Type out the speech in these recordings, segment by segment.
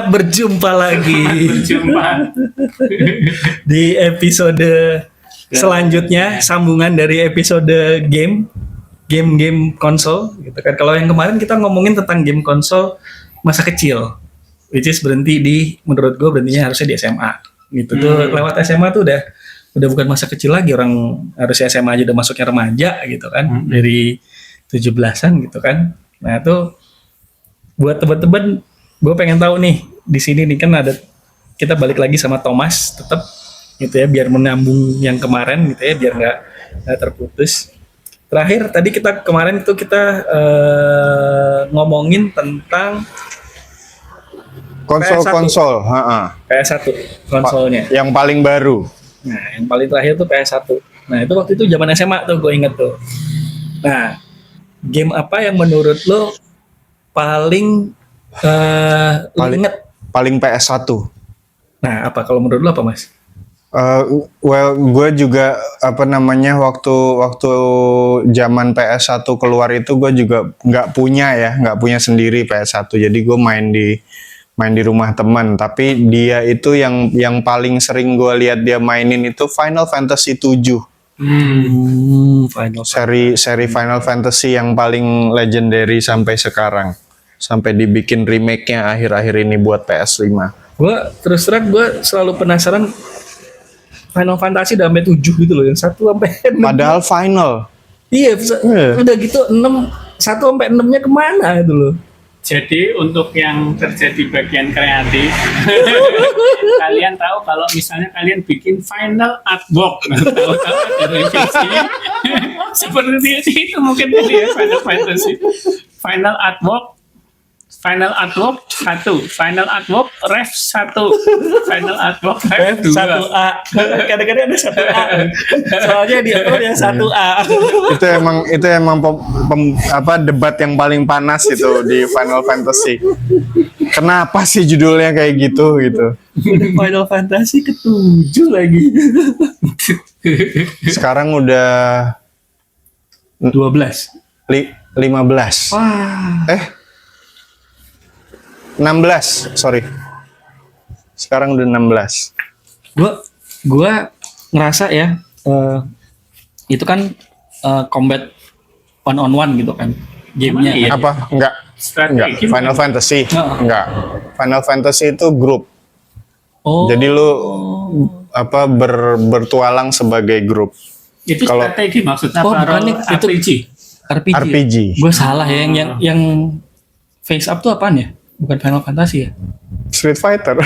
Berjumpa lagi Berjumpa. di episode selanjutnya, sambungan dari episode game konsol gitu kan. Kalau yang kemarin kita ngomongin tentang game konsol masa kecil, which is menurut gue berhentinya harusnya di SMA gitu. Tuh lewat SMA tuh udah bukan masa kecil lagi, orang harusnya SMA aja udah masuknya remaja gitu kan, dari 17-an gitu kan. Nah tuh buat teman-teman, gue pengen tahu nih di sini nih kan ada, kita balik lagi sama Thomas tetap gitu ya, biar menambung yang kemarin gitu ya, biar nggak terputus. Terakhir tadi kemarin itu kita ngomongin tentang konsol, PS1 konsolnya. Yang paling baru. Nah, yang paling terakhir tuh PS1. Nah, itu waktu itu zaman SMA tuh gue inget tuh. Nah, game apa yang menurut lo paling lo inget? Paling PS1. Nah, apa kalau menurut lo apa, Mas? Gue juga waktu zaman PS1 keluar itu gue juga nggak punya sendiri PS1. Jadi gue main di rumah teman. Tapi dia itu yang paling sering gue lihat dia mainin itu Final Fantasy 7. Seri Final Fantasy yang paling legendary sampai sekarang. Sampai dibikin remake-nya akhir-akhir ini buat PS5. Gue terus terang gue selalu penasaran Final Fantasy udah sampai 7 gitu loh, yang 1 sampai 6. Padahal final. Iya, udah gitu 1 sampai 6-nya kemana itu loh. Jadi untuk yang terjadi bagian kreatif, kalian tahu kalau misalnya kalian bikin final artwork, tahu ada revisi seperti itu mungkin ya Final Fantasy. Final artwork 1, Final Artwork Rev 1, Final Artwork Rev 2. 1A. Kadang-kadang ada 1A. Soalnya di upload yang 1A. Itu emang debat yang paling panas itu di Final Fantasy. Kenapa sih judulnya kayak gitu? Final Fantasy ke-7 lagi. Sekarang udah 12. 15. Wah. 16, sorry. Sekarang udah 16. Gua ngerasa ya, itu kan combat one gitu kan gamenya. Iya. Apa? Enggak. Final Fantasy. Enggak. Final Fantasy itu grup. Oh. Jadi lu bertualang sebagai grup. Itu Kalau strategi maksudnya bukan itu RPG. Gue salah ya, yang face up tuh apaan ya? Bukan Final Fantasy ya? Street Fighter.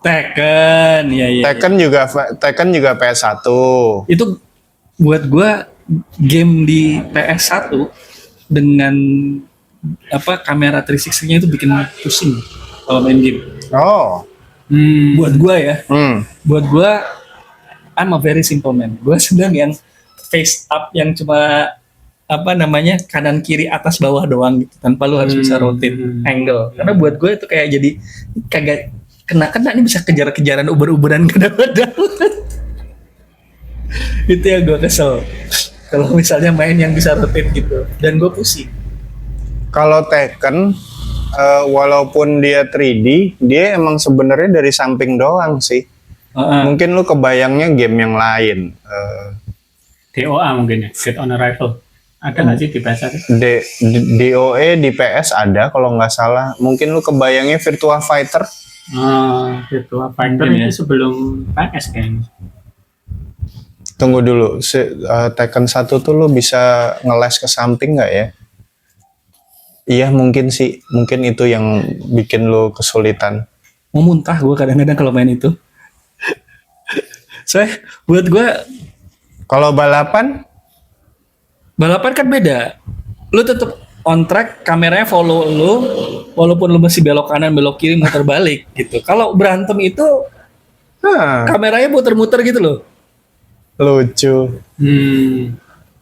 Tekken, iya. Tekken juga PS1. Itu buat gua game di PS1 dengan kamera 360-nya itu bikin pusing kalau main game. Oh. Buat gua ya. Buat gua I'm a very simple man. Gua sedang yang face up yang cuma kanan kiri atas bawah doang gitu, tanpa lu harus bisa rotate angle. Karena buat gue itu kayak jadi kagak kena ini bisa kejar-kejaran uber-uberan kadang-kadang. Itu yang gue kesel kalau misalnya main yang bisa rotate gitu, dan gue pusing. Kalau Tekken walaupun dia 3D, dia emang sebenarnya dari samping doang sih. Mungkin lu kebayangnya game yang lain. DOA mungkin ya, Dead on Arrival. Ada nggak sih di PS1? DOE di PS ada kalau nggak salah. Mungkin lu kebayangnya Virtua Fighter. Virtua Fighter itu sebelum PS kan. Tunggu dulu, Tekken 1 tuh lu bisa ngeles ke samping nggak ya? Iya mungkin sih, mungkin itu yang bikin lu kesulitan. Mau muntah gue kadang-kadang kalau main itu. Soalnya buat gue, kalau balapan kan beda. Lu tetap on track, kameranya follow lu, walaupun lu masih belok kanan, belok kiri, muter balik gitu. Kalau berantem itu, kameranya muter-muter gitu loh. Lucu.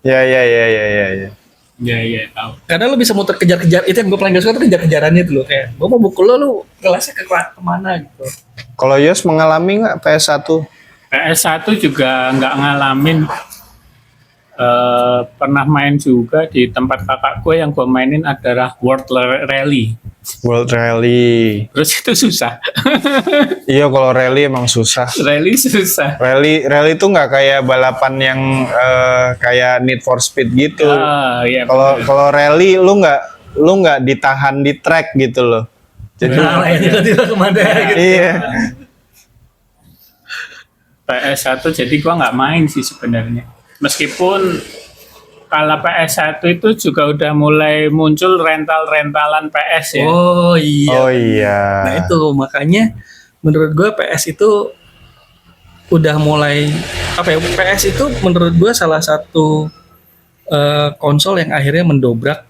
Ya. Ya, tahu. Karena lu bisa muter kejar-kejar, itu yang gue paling gak suka tuh kejar-kejarannya itu loh. Kayak, gue mau bukul lu kelasnya kemana gitu. Kalau Yos mengalami nggak PS1? PS1 juga nggak ngalamin. Pernah main juga di tempat kakak gue, yang gue mainin adalah World Rally. World Rally. Terus itu susah. Iya, kalau rally emang susah. Rally susah. Rally itu nggak kayak balapan yang kayak Need for Speed gitu. Iya. Kalau rally lu nggak ditahan di track gitu loh. Jadi tiba-tiba kemana gitu. iya. PS1 jadi gua nggak main sih sebenarnya. Meskipun kalau PS1 itu juga udah mulai muncul rental-rentalan PS ya. Oh iya. Oh iya. Nah itu makanya menurut gue PS itu udah mulai apa ya? PS itu menurut gue salah satu konsol yang akhirnya mendobrak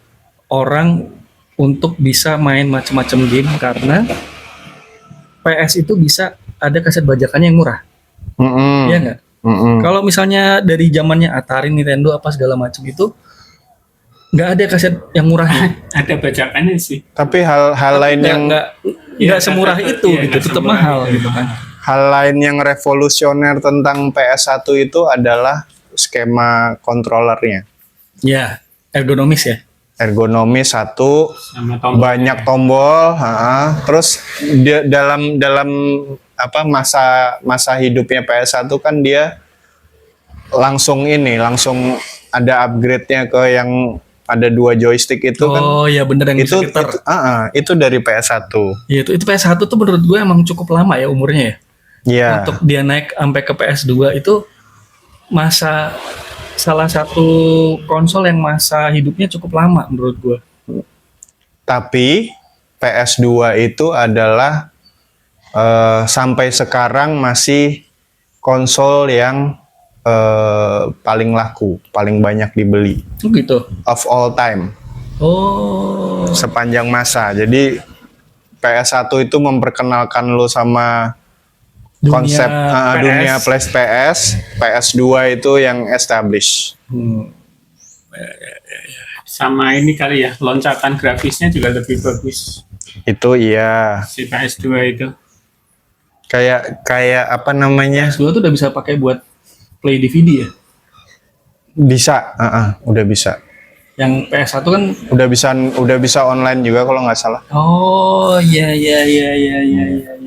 orang untuk bisa main macam-macam game, karena PS itu bisa ada kaset bajakannya yang murah. Iya nggak? Kalau misalnya dari zamannya Atari, Nintendo apa segala macam itu nggak ada kaset yang murahnya. Ada bajakannya sih. Tapi hal lain yang nggak semurah itu gitu, tetap mahal gitu kan. hal lain yang revolusioner tentang PS1 itu adalah skema kontrolernya. Ya, ergonomis ya. Ergonomis satu, Sama tombol. banyak tombol, terus dia dalam apa masa hidupnya PS1 kan dia langsung ada upgrade-nya ke yang ada 2 joystick itu kan. Oh iya bener, yang Itu bisa putar. itu dari PS1. Ya, itu PS1 tuh menurut gue emang cukup lama ya umurnya ya. Iya. Untuk dia naik sampai ke PS2 itu salah satu konsol yang masa hidupnya cukup lama menurut gue. Tapi PS2 itu adalah sampai sekarang masih konsol yang paling laku, paling banyak dibeli Oh gitu. of all time Oh. sepanjang masa. Jadi PS1 itu memperkenalkan lo sama konsep dunia PS. PS2 itu yang establish. Sama ini kali ya, loncatan grafisnya juga lebih bagus Itu iya. si PS2 itu. Kayak apa namanya? PS2 tuh udah bisa pakai buat play DVD ya. Bisa, udah bisa. Yang PS1 kan Udah bisa online juga kalau nggak salah. oh iya.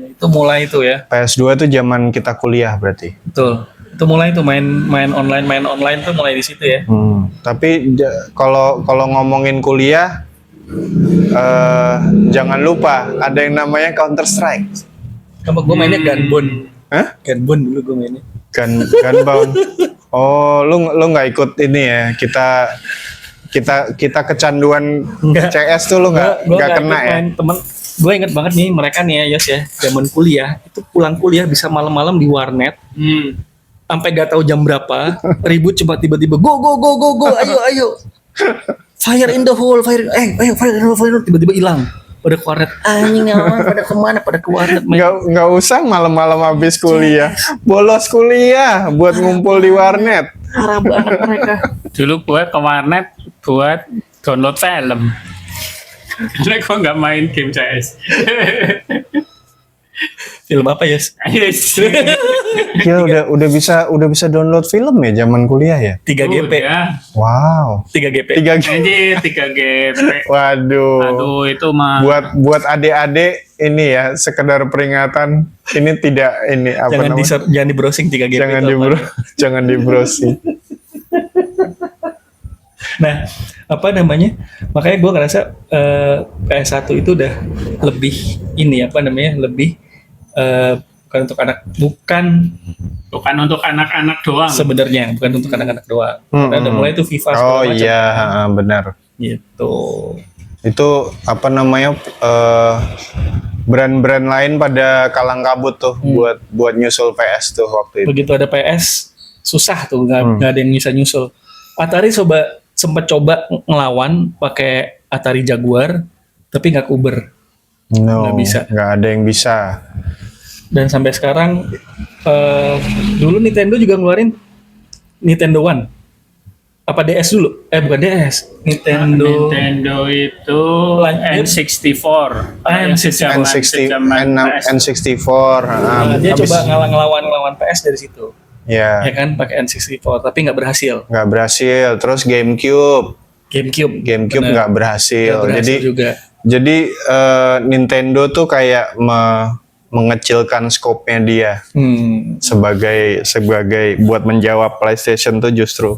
Itu mulai itu ya. PS2 tuh zaman kita kuliah berarti. Betul. Itu mulai tuh main online tuh mulai di situ ya. Tapi kalau ngomongin kuliah, jangan lupa ada yang namanya Counter Strike. Kamu gue mainnya Gunbound. Hah? Gunbound dulu gue mainnya. Gunbound. Oh, lu nggak ikut ini ya? Kita kecanduan Enggak. CS tuh lu nggak kena ya? Temen gue inget banget nih mereka nih ya Yos ya, zaman kuliah itu pulang kuliah bisa malam-malam di warnet sampai gak tahu jam berapa, ribut cuma tiba-tiba go ayo fire in the hole, fire in the hole, tiba-tiba hilang pada ke warnet, anjing orang pada kemana, pada ke warnet main. Nggak usah malam-malam habis kuliah, bolos kuliah buat ngumpul di warnet. Parah banget mereka. Dulu gue ke warnet buat download film. Karena gue nggak main game CS. Film apa Yos? Yes. Ya udah bisa download film ya zaman kuliah ya. 3GP. Ya. Wow. 3GP. 3G. Anjir 3GP. Waduh. Aduh itu mah. Buat adik-adik ini ya, sekedar peringatan, ini tidak ini apa Jangan namanya? jangan di browsing 3GP. Jangan di browsing. Nah, apa namanya? Makanya gue ngerasa PS1 itu udah lebih ini apa namanya? Lebih bukan untuk anak, bukan untuk anak-anak doang. sebenarnya, bukan untuk anak-anak doang. Karena udah mulai itu FIFA segala Oh macam. iya, benar. Gitu. Itu apa namanya? Brand-brand lain pada kalang kabut tuh buat nyusul PS tuh waktu itu. Begitu ada PS susah tuh, nggak ada yang bisa nyusul. Atari sempat coba ngelawan pakai Atari Jaguar, tapi nggak kuber. No, Nggak bisa. nggak ada yang bisa. Dan sampai sekarang dulu Nintendo juga ngeluarin Nintendo One. Apa DS dulu? Bukan DS. Nintendo itu Lanjut. N64. N64. Dia coba ngelawan PS dari situ. Ya, ya kan, pakai N64 tapi nggak berhasil. nggak berhasil. Terus GameCube GameCube bener. nggak berhasil. Nggak berhasil Jadi juga. Nintendo tuh kayak mengecilkan scope-nya dia sebagai buat menjawab PlayStation tuh justru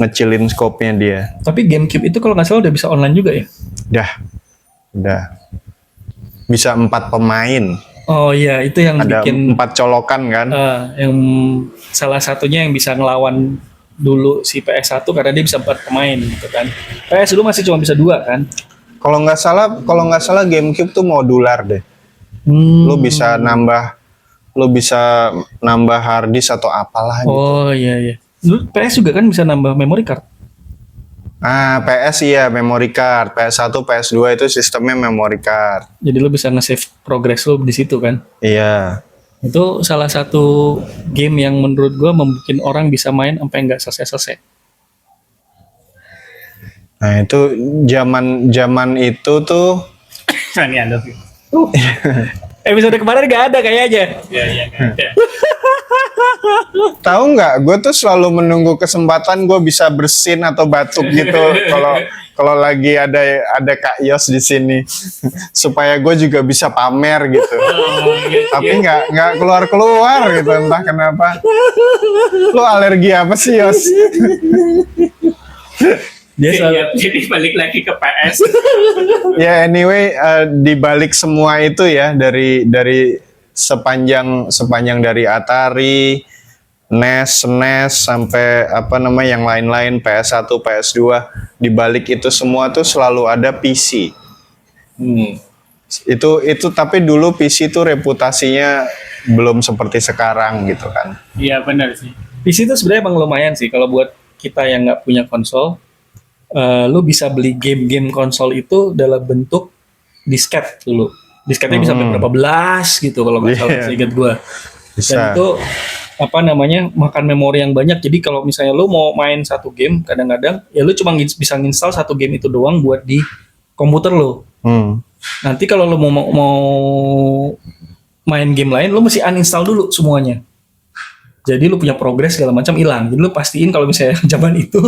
ngecilin scope-nya dia. Tapi GameCube itu kalau nggak salah udah bisa online juga ya? Udah bisa 4 pemain. Oh iya, itu yang Ada bikin 4 colokan kan? yang salah satunya yang bisa ngelawan dulu si PS1 karena dia bisa 4 pemain gitu kan. PS dulu masih cuma bisa 2 kan? Kalau nggak salah GameCube tuh modular deh. Lu bisa nambah hard disk atau apalah gitu. Oh iya. Dulu PS juga kan bisa nambah memory card. PS iya memory card. PS1, PS2 itu sistemnya memory card. Jadi lu bisa nge-save progress lu di situ kan. Iya. Itu salah satu game yang menurut gua membuat orang bisa main sampai nggak selesai-selesai. Nah, itu zaman itu tuh Sunny Ando. Episode kemarin nggak ada kayaknya. Iya, nggak ada. tahu nggak? Gue tuh selalu menunggu kesempatan gue bisa bersin atau batuk gitu kalau lagi ada Kak Yos di sini supaya gue juga bisa pamer gitu. Tapi nggak keluar gitu entah kenapa. Lo alergi apa sih Yos? Jadi balik lagi ke PS. Ya anyway di balik semua itu ya dari sepanjang dari Atari, NES sampai yang lain-lain PS1, PS2 di balik itu semua tuh selalu ada PC. Itu tapi dulu PC tuh reputasinya belum seperti sekarang gitu kan. Iya benar sih. PC itu sebenarnya emang lumayan sih kalau buat kita yang nggak punya konsol. Lu bisa beli game-game konsol itu dalam bentuk disket dulu. Disketnya bisa sampai berapa belas gitu kalau nggak salah, seingat gue. Dan itu makan memori yang banyak. Jadi kalau misalnya lu mau main satu game, kadang-kadang ya lu cuma bisa nginstal satu game itu doang buat di komputer lu. Nanti kalau lu mau main game lain, lu mesti uninstall dulu semuanya. Jadi lu punya progres segala macam hilang. Jadi lu pastiin kalau misalnya zaman itu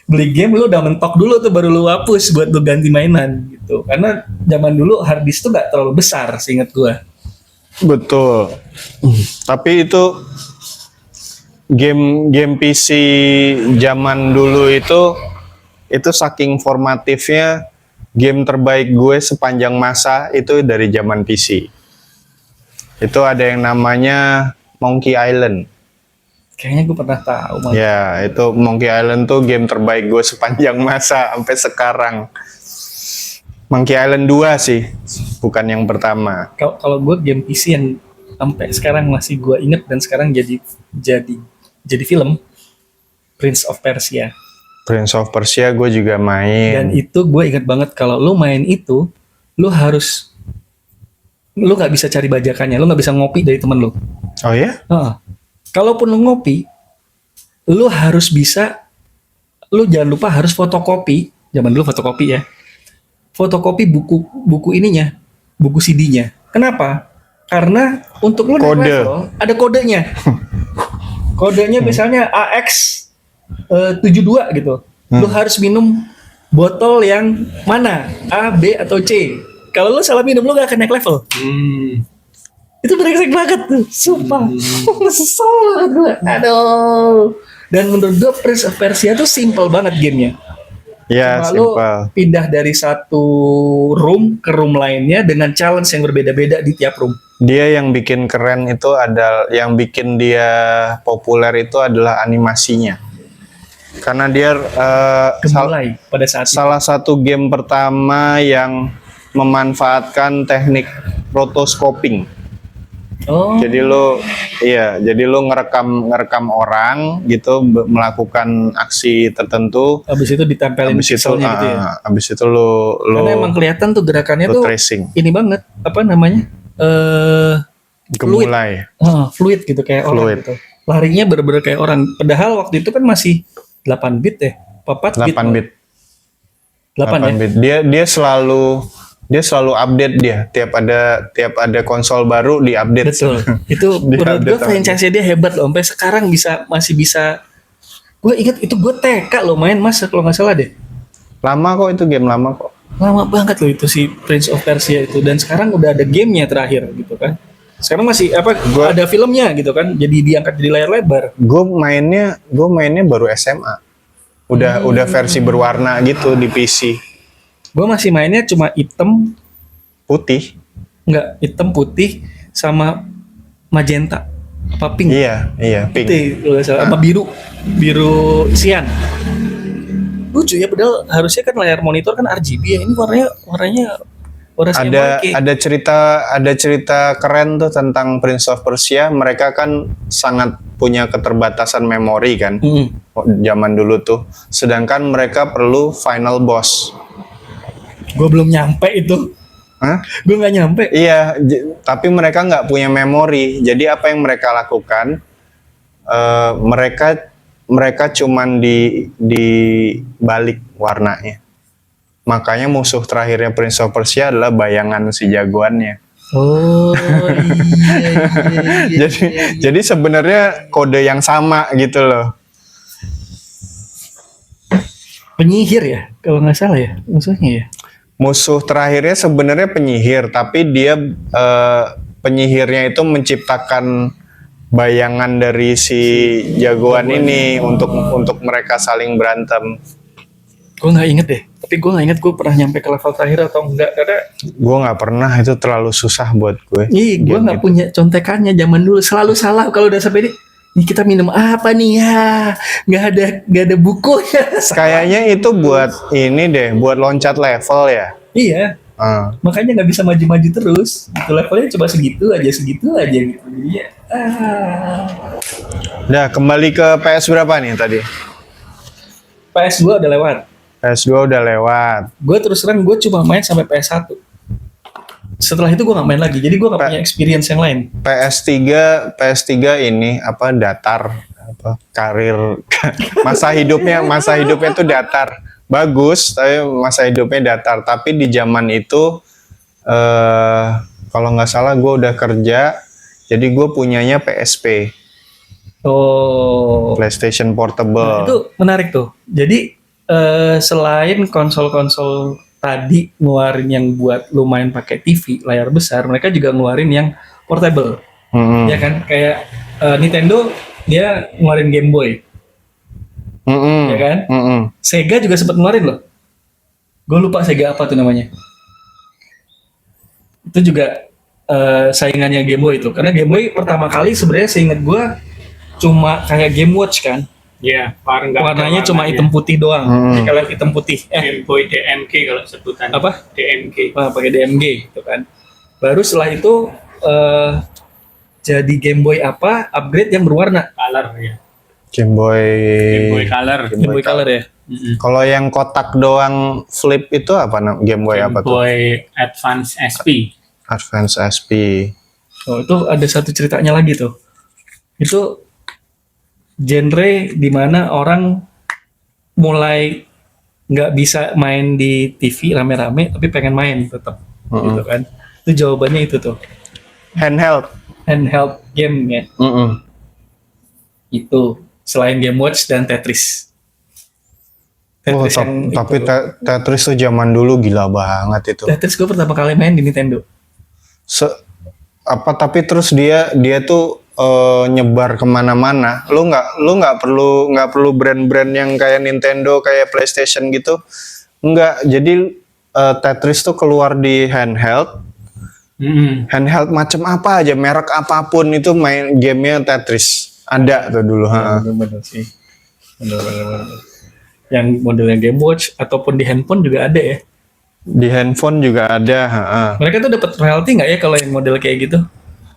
beli game lu udah mentok dulu tuh baru lu hapus buat lu ganti mainan gitu. Karena zaman dulu hard disk tuh gak terlalu besar seingat gua. Betul. Tapi itu game PC zaman dulu itu saking formatifnya, game terbaik gue sepanjang masa itu dari zaman PC. Itu ada yang namanya Monkey Island. Kayaknya gue pernah tahu. Ya, itu Monkey Island tuh game terbaik gue sepanjang masa sampai sekarang. Monkey Island 2 sih, bukan yang pertama. Kalau gue game PC yang sampai sekarang masih gue inget dan sekarang jadi film, Prince of Persia. Prince of Persia gue juga main. Dan itu gue inget banget kalau lu main itu, lu nggak bisa cari bajakannya, lu nggak bisa ngopi dari temen lu. Oh ya? Kalaupun lu ngopi, lu jangan lupa harus fotokopi. Zaman dulu fotokopi ya. Fotokopi buku ininya, buku CD-nya. Kenapa? Karena untuk lu naik level ada kodenya. Kodenya misalnya AX 72 gitu. Lu harus minum botol yang mana? A, B atau C. Kalau lu salah minum lu gak akan naik level. Itu brengsek banget tuh, sumpah. Kesel banget gue. Aduh. Dan menurut gue Prince of Persia tuh simple banget gamenya. Ya, simple. Pindah dari satu room ke room lainnya dengan challenge yang berbeda-beda di tiap room. Dia yang bikin keren itu yang bikin dia populer itu adalah animasinya. Karena dia pada saat salah satu game pertama yang memanfaatkan teknik rotoscoping. Jadi lu ngerekam orang gitu melakukan aksi tertentu. Habis itu ditempelin pixelnya gitu ya. Habis itu lu karena emang kelihatan tuh gerakannya tuh tracing. Ini banget gemulai. Fluid gitu kayak orang gitu. Larinya bener-bener kayak orang. Padahal waktu itu kan masih 8 bit ya. 4 bit. 8 bit. 8 bit. Dia selalu Dia selalu update dia. Tiap ada konsol baru di-update. Betul. Itu Dia menurut gue update franchise dia hebat loh. Sampai sekarang masih bisa. Gue ingat itu gue TK loh main Mas kalau nggak salah deh. Lama kok itu, game lama kok. Lama banget loh itu si Prince of Persia itu, dan sekarang udah ada gamenya terakhir gitu kan. Sekarang masih ada filmnya gitu kan. Jadi diangkat jadi layar lebar. Gue mainnya baru SMA. Udah versi berwarna gitu di PC. Gue masih mainnya cuma hitam, Putih. enggak, hitam putih sama magenta apa pink. Iya, pink. Putih kalau nggak salah, apa biru sian. Lucu ya, padahal harusnya kan layar monitor kan RGB ya. Ini warnanya warna Ada cerita keren tuh tentang Prince of Persia. Mereka kan sangat punya keterbatasan memori kan. Zaman dulu tuh. Sedangkan mereka perlu final boss. Gue belum nyampe itu. Hah? Gue nggak nyampe. Iya, tapi mereka nggak punya memori. Jadi apa yang mereka lakukan? Mereka cuman di balik warnanya. Makanya musuh terakhirnya Prince of Persia adalah bayangan si jagoannya. Oh iya. Jadi sebenarnya kode yang sama gitu loh. Penyihir ya, kalau nggak salah ya musuhnya ya. Musuh terakhirnya sebenarnya penyihir, tapi dia penyihirnya itu menciptakan bayangan dari si jagoan ini untuk mereka saling berantem. Gue nggak inget deh, tapi gue nggak inget gue pernah nyampe ke level terakhir atau enggak, karena Gue nggak pernah, itu terlalu susah buat gue. gue nggak punya contekannya zaman dulu, selalu salah kalau udah sampai ini kita minum apa nih ya, nggak ada bukunya. Kayaknya itu buat ini deh, buat loncat level ya. Iya, makanya nggak bisa maju-maju terus. Itu levelnya coba segitu aja gitu. Jadi ya, Udah kembali ke PS berapa nih tadi? PS2 udah lewat. PS2 udah lewat. Gue terus terang gue cuma main sampai PS1. Setelah itu gue nggak main lagi, jadi gue nggak punya experience yang lain. PS3 ini apa datar, apa karir masa hidupnya tuh datar. Bagus, tapi masa hidupnya datar. Tapi di zaman itu kalau nggak salah gue udah kerja, jadi gue punyanya PSP. Oh, PlayStation Portable. nah, itu menarik tuh. Jadi selain konsol-konsol tadi ngeluarin yang buat lu main pakai TV layar besar, mereka juga ngeluarin yang portable. Ya kan, kayak Nintendo dia ngeluarin Game Boy. Ya kan? Sega juga sempat ngeluarin loh. Gue lupa Sega apa tuh namanya. Itu juga saingannya Game Boy itu. Karena Game Boy pertama kali sebenarnya seingat gue cuma kayak Game Watch kan. Iya, warnanya cuma hitam putih doang. Jadi kalau hitam putih. Game Boy DMG kalau sebutan. Apa? DMG. Wah, pakai DMG gitu kan. Baru setelah itu jadi Game Boy apa? Upgrade yang berwarna. Color ya. Game Boy Color. Game Boy Color ya. Kalau yang kotak doang flip itu apa Game Boy apa tuh? Game Boy Advance SP. Advance SP. Oh, itu ada satu ceritanya lagi tuh. Itu genre di mana orang mulai nggak bisa main di TV rame-rame tapi pengen main tetap gitu kan. Itu jawabannya itu tuh. Handheld Game ya. Itu selain Game Watch dan Tetris. Tapi Tetris tuh zaman dulu gila banget itu. Tetris gue pertama kali main di Nintendo. Tapi terus dia tuh nyebar kemana-mana. Lu nggak perlu brand-brand yang kayak Nintendo, kayak PlayStation gitu. Nggak. Jadi Tetris tuh keluar di handheld. Handheld macam apa aja, merek apapun itu main gamenya Tetris. Ada tuh dulu. Bener sih. Bener. Yang modelnya Game Watch ataupun di handphone juga ada ya. Di handphone juga ada. Mereka tuh dapat royalty nggak ya kalau yang model kayak gitu?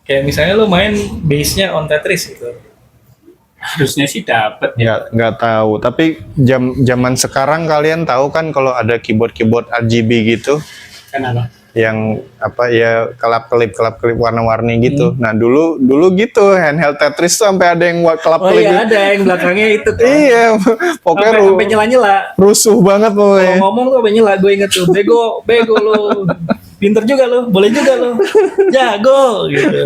Kayak misalnya lo main base-nya on Tetris gitu. Harusnya sih dapat ya. Nggak tahu. Tapi zaman sekarang kalian tahu kan kalau ada keyboard RGB gitu. Kenapa? yang apa ya kelap-kelip warna-warni gitu. Nah, dulu gitu handheld Tetris tuh sampai ada yang Oh kelap-kelip. iya, ada yang belakangnya itu kan. Iya, pokoknya Sampai nyela-nyela. rusuh banget Kalau pokoknya. ngomong tuh sampai nyela, gue inget tuh. Bego lo. Pinter juga lo, boleh juga lo. Jago gitu.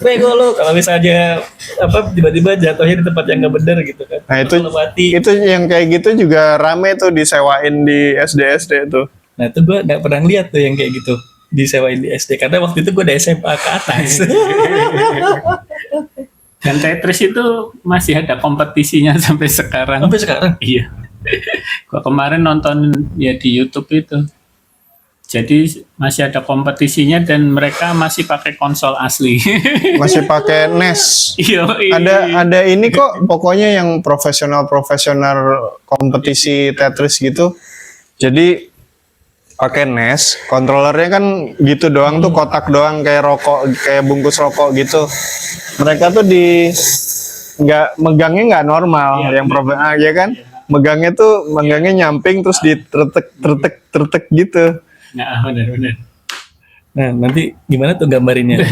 Bego lo kalau misalnya apa tiba-tiba jatuhnya di tempat yang nggak bener gitu kan. Nah, itu Kalau mati. itu yang kayak gitu juga rame tuh disewain di SD tuh. Nah itu gue nggak pernah lihat tuh yang kayak gitu disewain di SD karena waktu itu gue udah SMA ke atas. Dan Tetris itu masih ada kompetisinya sampai sekarang. Sampai sekarang. Iya. Gua kemarin nonton ya di YouTube itu. Jadi masih ada kompetisinya dan mereka masih pakai konsol asli. Masih pakai NES. Iya. Ada ini kok pokoknya yang profesional kompetisi Tetris gitu. Jadi pakai NES, kontrolernya kan gitu doang tuh kotak doang kayak rokok, kayak bungkus rokok gitu. Mereka tuh megangnya nggak normal, Iya, yang ya kan? Megangnya nyamping terus ditretek gitu. Nah, benar. Nah nanti gimana tuh gambarinnya?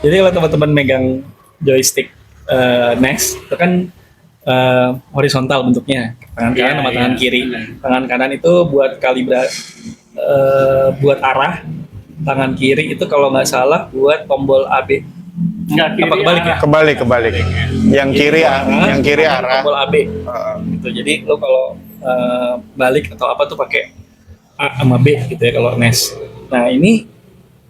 Jadi kalau teman-teman megang joystick NES itu kan horizontal bentuknya, tangan kanan Iya, sama tangan iya, kiri. benar. Tangan kanan itu buat buat arah, tangan kiri itu kalau nggak salah buat tombol AB. Enggak, Apa kebalik ya? Kebalik. Yang kiri arah. Tombol AB. Gitu. Jadi lo kalau balik atau apa tuh pakai A sama B gitu ya kalau NES. Nah ini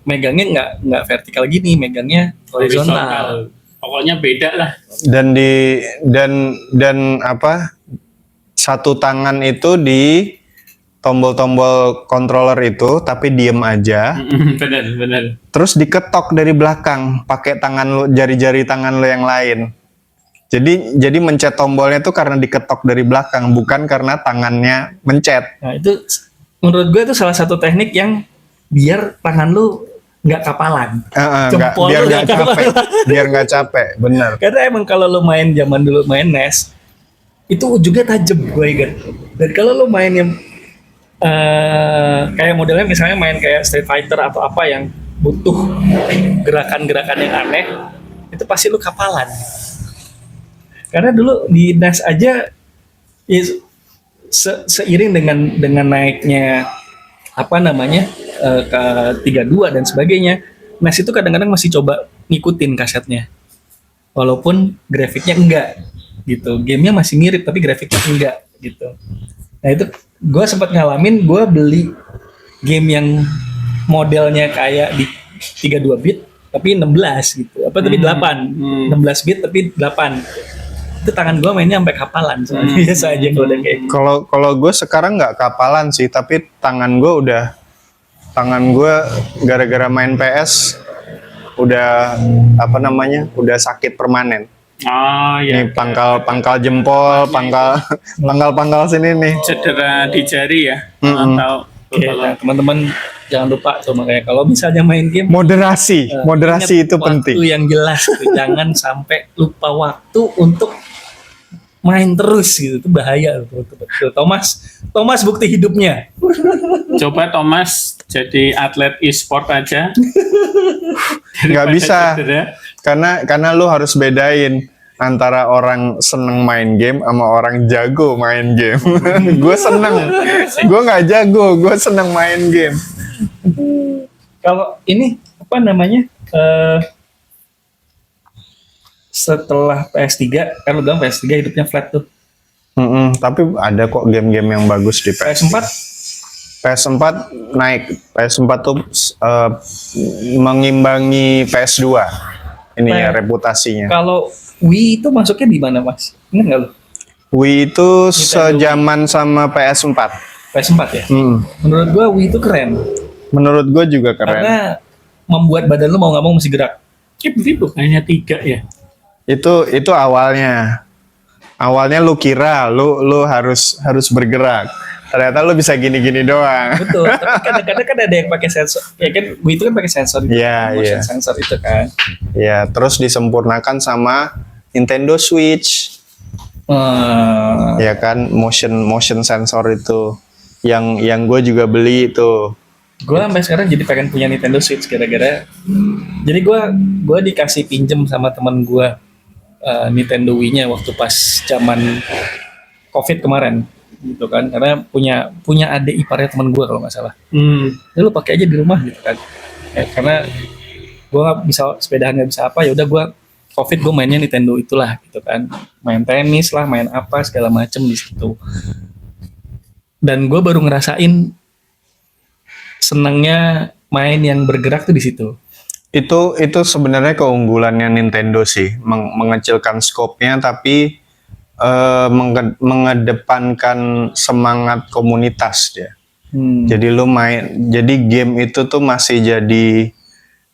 megangnya nggak vertikal gini, megangnya horizontal. Pokoknya beda lah. Dan apa satu tangan itu di tombol-tombol controller itu tapi diem aja. Benar. Terus diketok dari belakang pakai tangan lu, jari-jari tangan lu yang lain. Jadi mencet tombolnya tuh karena diketok dari belakang, bukan karena tangannya mencet. Nah itu menurut gue itu salah satu teknik yang biar tangan lu nggak kapalan. Jempol Biar lu nggak nggak capek, biar nggak capek, bener. Karena emang kalau lu main zaman dulu main NES itu ujungnya tajam gue ingat. Dan kalau lu main yang kayak modelnya misalnya main kayak Street Fighter atau apa yang butuh gerakan-gerakan yang aneh, itu pasti lu kapalan. Karena dulu di NES aja ya, seiring dengan naiknya apa namanya ke 32 dan sebagainya, NES itu kadang-kadang masih coba ngikutin kasetnya, walaupun grafiknya enggak gitu, gamenya masih mirip tapi grafiknya enggak gitu. Nah itu gue sempat ngalamin, gue beli game yang modelnya kayak di 32 bit tapi 16 gitu, apa tapi 8, 16 bit tapi 8. Itu tangan gue mainnya sampai kapalan soalnya. Biasa aja kalau udah kayak gitu. Kalau gue sekarang nggak kapalan sih, tapi tangan gue gara-gara main PS udah apa namanya udah sakit permanen. Oh Ini iya. pangkal jempol, pangkal sini nih. Cedera di jari ya. Mm-mm. Atau Oke, nah, teman-teman jangan lupa tuh makanya kalau misalnya main game Moderasi ingat itu waktu penting. yang jelas gitu. Jangan sampai lupa waktu untuk main terus gitu, itu bahaya betul. Thomas bukti hidupnya. coba Thomas jadi atlet e-sport aja. Nggak bisa. Cedera. Karena lu harus bedain antara orang seneng main game sama orang jago main game. Gue seneng, gue nggak jago, gue seneng main game. Kalau ini apa namanya setelah PS3 kan lu bilang PS3 hidupnya flat tuh. Tapi ada kok game-game yang bagus di PS4. PS4 naik, PS4 tuh mengimbangi PS2 ini ya reputasinya. Kalau Wii itu masuknya di mana mas? Ingat nggak lu? Wii itu sejaman sama PS4. PS4 ya? Menurut gua Wii itu keren. Menurut gue juga keren. Karena membuat badan lu mau nggak mau mesti gerak. Berarti bukannya 3 ya? Itu awalnya. Awalnya lu kira lu harus bergerak. Ternyata lu bisa gini-gini doang. Betul. Tapi kadang-kadang kan ada yang pakai sensor. Ya kan Wii itu kan pakai sensor. Iya, Motion iya. sensor itu kan. Ya, terus disempurnakan sama Nintendo Switch. Ya kan, motion sensor itu. yang gue juga beli itu. Gue sampai sekarang jadi pengen punya Nintendo Switch gara-gara. Jadi gue dikasih pinjem sama teman gue Nintendo Wii-nya waktu pas zaman COVID kemarin gitu kan, karena punya adik iparnya teman gue kalau nggak salah. Ya lu pakai aja di rumah gitu kan. Karena gue nggak bisa sepedahan, nggak bisa apa, ya udah gue COVID gue mainnya Nintendo itulah gitu kan, main tenis lah, main apa segala macem di situ. Dan gue baru ngerasain senangnya main yang bergerak tuh di situ. Itu sebenarnya keunggulannya Nintendo sih, mengecilkan skopnya tapi mengedepankan semangat komunitas dia. Jadi jadi game itu tuh masih jadi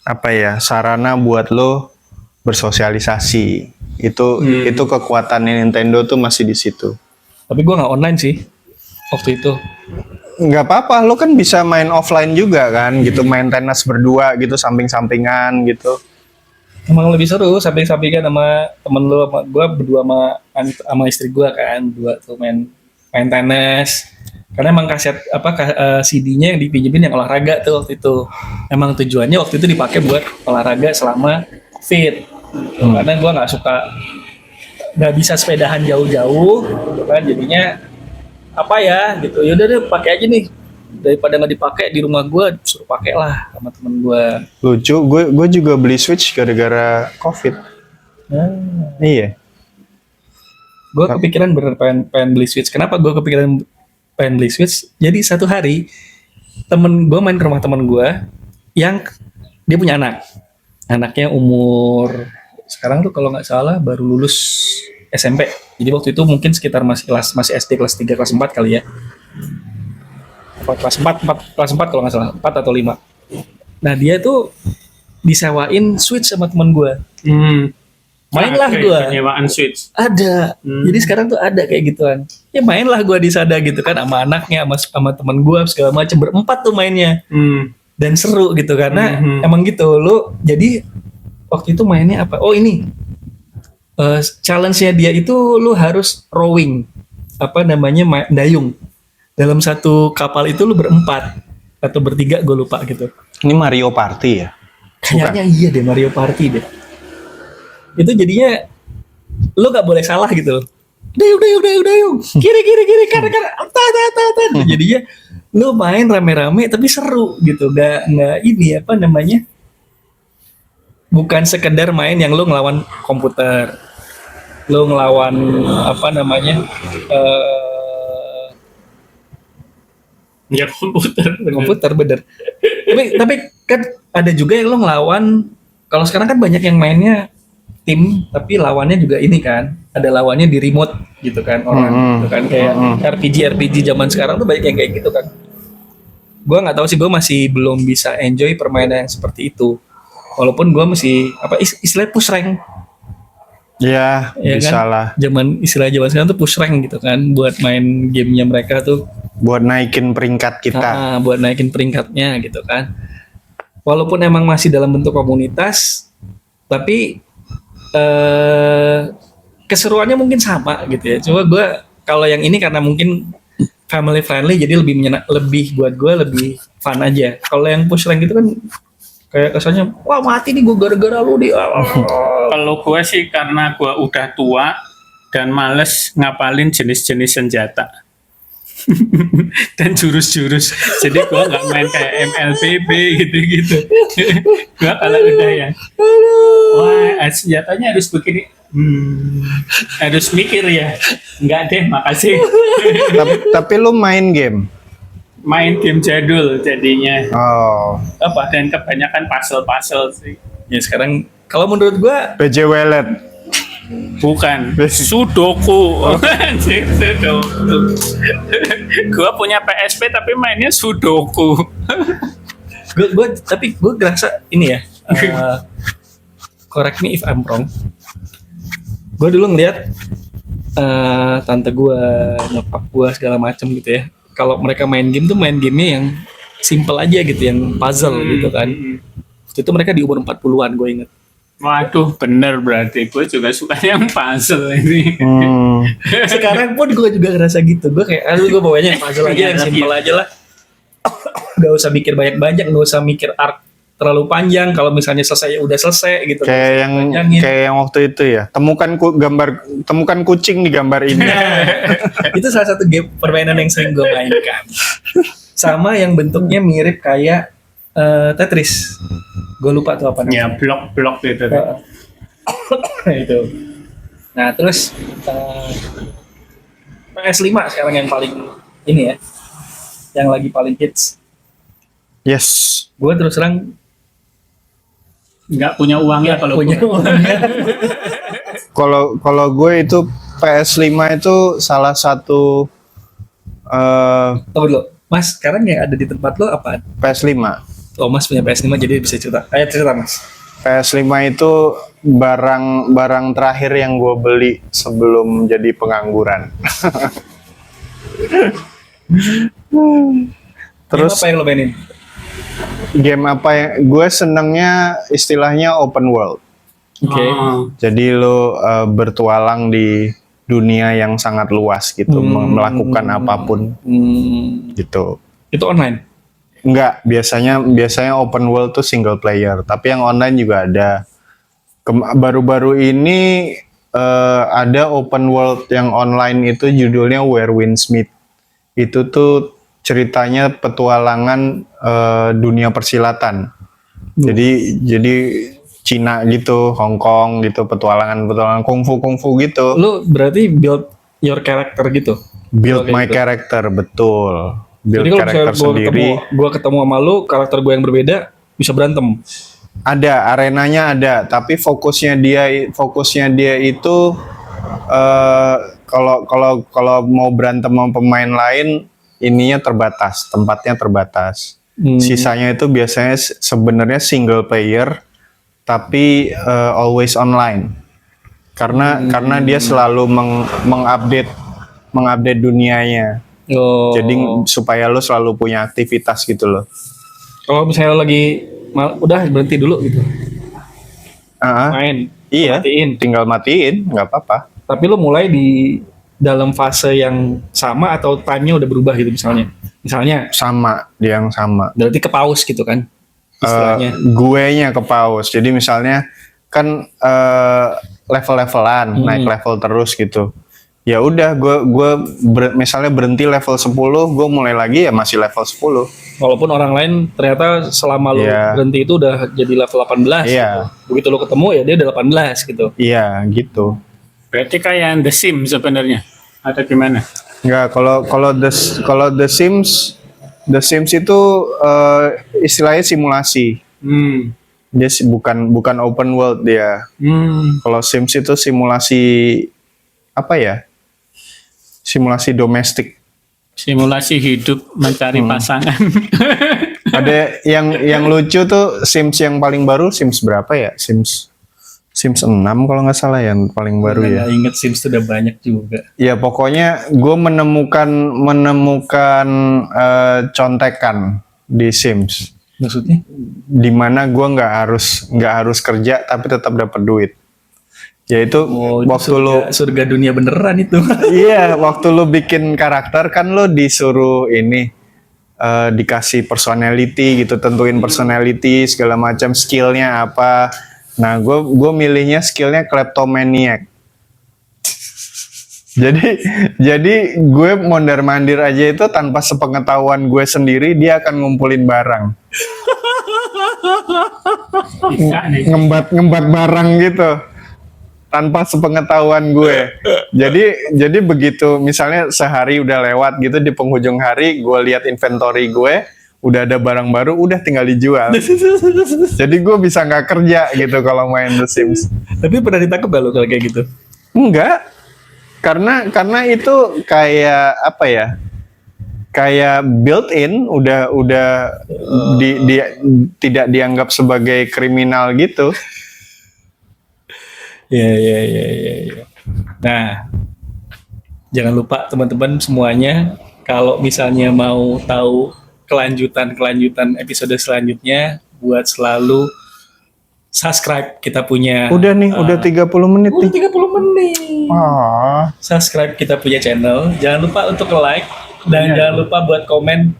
apa ya, sarana buat lo bersosialisasi. Itu kekuatannya Nintendo tuh masih di situ. Tapi gue nggak online sih waktu itu. Nggak apa-apa, lo kan bisa main offline juga kan, gitu, main tenis berdua gitu, samping-sampingan gitu. Emang lebih seru samping-sampingan sama temen lo, sama gue berdua sama istri gue kan, dua tuh main tenis. Karena emang kaset CD-nya yang dipinjemin yang olahraga tuh waktu itu. Emang tujuannya waktu itu dipakai buat olahraga selama fit. Karena gue nggak bisa sepedahan jauh-jauh, gitu kan, jadinya apa ya gitu, yaudah deh pakai aja nih, daripada nggak dipakai di rumah gue, suruh pakai lah sama temen gue. Lucu, gue juga beli Switch gara-gara COVID. Iya. Gue kepikiran bener pengen beli Switch. Kenapa gue kepikiran pengen beli Switch? Jadi satu hari temen gue main ke rumah temen gue yang dia punya anaknya umur sekarang tuh kalau nggak salah baru lulus SMP. Jadi waktu itu mungkin sekitar masih SD kelas 3 kelas 4 kali ya. Kelas 4 kalau nggak salah, 4 atau 5. Nah, dia tuh disewain Switch sama teman gue. Mainlah gue. Penyewaan Switch. Ada. Jadi sekarang tuh ada kayak gituan. Ya mainlah gue di sana gitu kan, sama anaknya, sama teman gue segala macam, berempat tuh mainnya. Dan seru gitu karena emang gitu lo. Jadi waktu itu mainnya apa? Oh ini. Challenge-nya dia itu lu harus rowing, dayung. Dalam satu kapal itu lu berempat atau bertiga, gue lupa gitu. Ini Mario Party ya? Kayaknya iya deh, Mario Party deh. Itu jadinya lu gak boleh salah gitu. Dayung. Kiri, kanan. Jadinya lu main rame-rame tapi seru gitu. Gak ini bukan sekedar main yang lu ngelawan komputer. Lu ngelawan Ya komputer bener. tapi kan ada juga yang lu ngelawan. Kalau sekarang kan banyak yang mainnya tim tapi lawannya juga ini kan, ada lawannya di remote gitu kan, orang gitu kan, kayak RPG zaman sekarang tuh banyak yang kayak gitu kan. Gua nggak tahu sih, gue masih belum bisa enjoy permainan yang seperti itu, walaupun gue masih istilahnya push rank. Ya bisa kan? lah. Istilah zaman sekarang tuh push rank gitu kan, buat main gamenya mereka tuh. Buat naikin peringkat kita. Buat naikin peringkatnya gitu kan. Walaupun emang masih dalam bentuk komunitas, tapi keseruannya mungkin sama gitu ya. Cuma gue kalau yang ini karena mungkin family friendly, jadi lebih buat gue lebih fun aja. Kalau yang push rank gitu kan kayak kesannya, wah mati nih gue gara-gara lu di. Kalau gue sih karena gue udah tua dan males ngapalin jenis-jenis senjata dan jurus-jurus, jadi gue nggak main kayak MLBB gitu. Gue kalau udah ya, wah senjatanya harus begini, harus mikir ya. Enggak deh, makasih. tapi lu main game jadul jadinya. Dan kebanyakan puzzle sih. Ya sekarang kalau menurut gua PJ Wallet. Bukan, Sudoku. Gua punya PSP tapi mainnya Sudoku. Tapi gue ngerasa ini ya, correct me if I'm wrong. Gue dulu ngeliat tante gue, nyokap gue segala macem gitu ya. Kalau mereka main game tuh main gamenya yang simple aja gitu, yang puzzle gitu kan. Waktu itu mereka di umur 40-an gue inget. Waduh, bener berarti gue juga suka yang puzzle ini. Sekarang pun gue juga ngerasa gitu. Gue kayak, aduh gue bawanya yang puzzle aja, yang simple aja lah. Gak usah mikir banyak-banyak, gak usah mikir arc terlalu panjang. Kalau misalnya selesai, ya udah selesai gitu. Kayak yang waktu itu ya. Temukan kucing di gambar ini. Itu salah satu game permainan yang sering gue mainkan. Sama yang bentuknya mirip kayak Tetris. Gue lupa tuh apa Ya, namanya. blok-blok gitu. Itu. Nah terus PS5 sekarang yang paling ini ya, yang lagi paling hits. Yes. Gue terus terang Nggak punya uangnya kalau punya gue. uangnya. Kalau gue itu PS5 itu salah satu Tunggu dulu, Mas. Sekarang yang ada di tempat lo apaan? PS5. Oh, Mas punya PS5 jadi bisa cerita. Ayo cerita, Mas. PS5 itu barang terakhir yang gue beli sebelum jadi pengangguran. Terus Game apa yang lo mainin? game apa yang gue senengnya istilahnya open world. Oke. Jadi lo bertualang di dunia yang sangat luas gitu, melakukan apapun gitu. Itu online. Enggak, biasanya open world tuh single player, tapi yang online juga ada. Baru-baru ini ada open world yang online itu judulnya Where Winds Meet. Itu tuh ceritanya petualangan dunia persilatan. Jadi Cina gitu, Hong Kong gitu, petualangan kungfu gitu. Lo berarti build your character gitu. Build Oke, my gitu. character, betul. Build Jadi kalau karakter misalnya sendiri. gue ketemu sama lo, karakter gue yang berbeda, bisa berantem. Ada, arenanya ada, tapi fokusnya dia itu kalau mau berantem sama pemain lain, ininya terbatas, tempatnya terbatas. Sisanya itu biasanya sebenarnya single player, tapi always online. Karena dia selalu mengupdate dunianya. Oh. Jadi supaya lo selalu punya aktivitas gitu loh. Kalau misalnya lo lagi udah berhenti dulu gitu, main, Iya, matiin. tinggal matiin, nggak apa-apa. Tapi lo mulai di dalam fase yang sama atau time-nya udah berubah gitu misalnya Sama, dia yang sama. berarti ke pause gitu kan istilahnya. Guenya ke paus. Jadi misalnya kan level-levelan, naik level terus gitu. Ya udah, misalnya berhenti level 10, gue mulai lagi ya masih level 10. Walaupun orang lain ternyata selama lo Iya. berhenti itu udah jadi level 18 Iya. gitu. Begitu lo ketemu ya dia udah 18 gitu. Iya, gitu. Berarti kayak The Sims sebenarnya. Atau gimana? Enggak, kalau The Sims itu istilahnya simulasi. Dia bukan open world dia. Kalau Sims itu simulasi apa ya? Simulasi domestik. Simulasi hidup mencari pasangan. Ada yang lucu tuh Sims yang paling baru, Sims berapa ya? Sims 6 kalau nggak salah yang paling baru ya. Nggak inget Sims tuh udah banyak juga. Ya pokoknya gue menemukan contekan di Sims. Maksudnya? Dimana gue nggak harus kerja tapi tetap dapat duit. Yaitu Itu waktu lo surga dunia beneran itu. iya, waktu lo bikin karakter kan lo disuruh ini dikasih personality gitu, tentuin personality segala macam, skillnya apa. Nah, gue milihnya skillnya kleptomaniac. Jadi gue mondar-mandir aja itu tanpa sepengetahuan gue sendiri, dia akan ngumpulin barang, Bisa nih. ngembat barang gitu. Tanpa sepengetahuan gue. Jadi begitu misalnya sehari udah lewat gitu, di penghujung hari gue lihat inventory gue udah ada barang baru, udah tinggal dijual. Jadi gue bisa nggak kerja gitu kalau main The Sims. Tapi pernah ditangkap gak lo kalau kayak gitu? Enggak. Karena itu kayak apa ya? Kayak built-in, udah tidak dianggap sebagai kriminal gitu. Iya. Nah, jangan lupa teman-teman semuanya, kalau misalnya mau tahu kelanjutan episode selanjutnya, buat selalu subscribe kita punya. Udah nih, udah 30 menit Udah nih. 30 menit. Ah, Subscribe kita punya channel. Jangan lupa untuk like dan Iya. jangan lupa buat komen.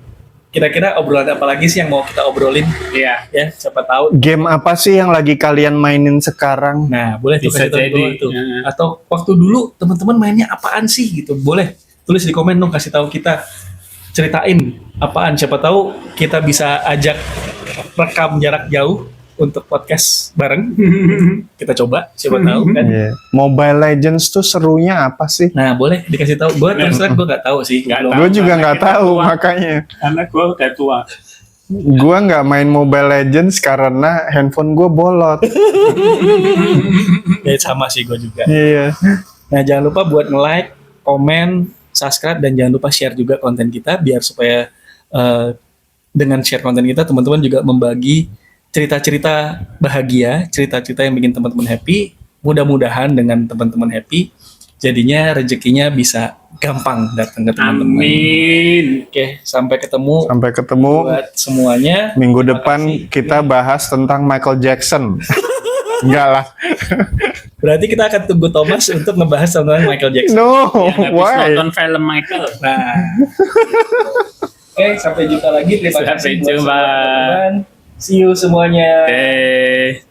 Kira-kira obrolan apa lagi sih yang mau kita obrolin? Iya. Ya, siapa tahu. game apa sih yang lagi kalian mainin sekarang? Nah, boleh tuh Bisa kasih tahu jadi. dulu tuh. Heeh. Atau waktu dulu teman-teman mainnya apaan sih gitu. Boleh tulis di komen dong, kasih tahu kita. Ceritain apaan, siapa tahu kita bisa ajak rekam jarak jauh untuk podcast bareng. Kita coba, siapa tahu kan. Iya. Mobile Legends tuh serunya apa sih? Nah, boleh dikasih tahu. Gue terus terang gue nggak tahu sih. Nggak Belum. tahu. Gue juga karena nggak kita tahu tua. makanya. Karena gue udah tua. Gue nggak main Mobile Legends karena handphone gue bolot. Ya sama sih gue juga. Iya. Nah, jangan lupa buat nge-like, komen, subscribe, dan jangan lupa share juga konten kita biar supaya dengan share konten kita teman-teman juga membagi cerita-cerita bahagia, cerita-cerita yang bikin teman-teman happy. Mudah-mudahan dengan teman-teman happy, jadinya rezekinya bisa gampang datang ke teman-teman. Amin. Oke, sampai ketemu Sampai ketemu buat semuanya. minggu Terima depan kasih. kita bahas tentang Michael Jackson. Enggak lah. Berarti kita akan tunggu Thomas untuk ngebahas tentang Michael Jackson. No, Habis why? nonton film Michael. Nah, oke, sampai jumpa lagi. Terima Sampai kasih buat jumpa. semua teman-teman. See you semuanya. Oke.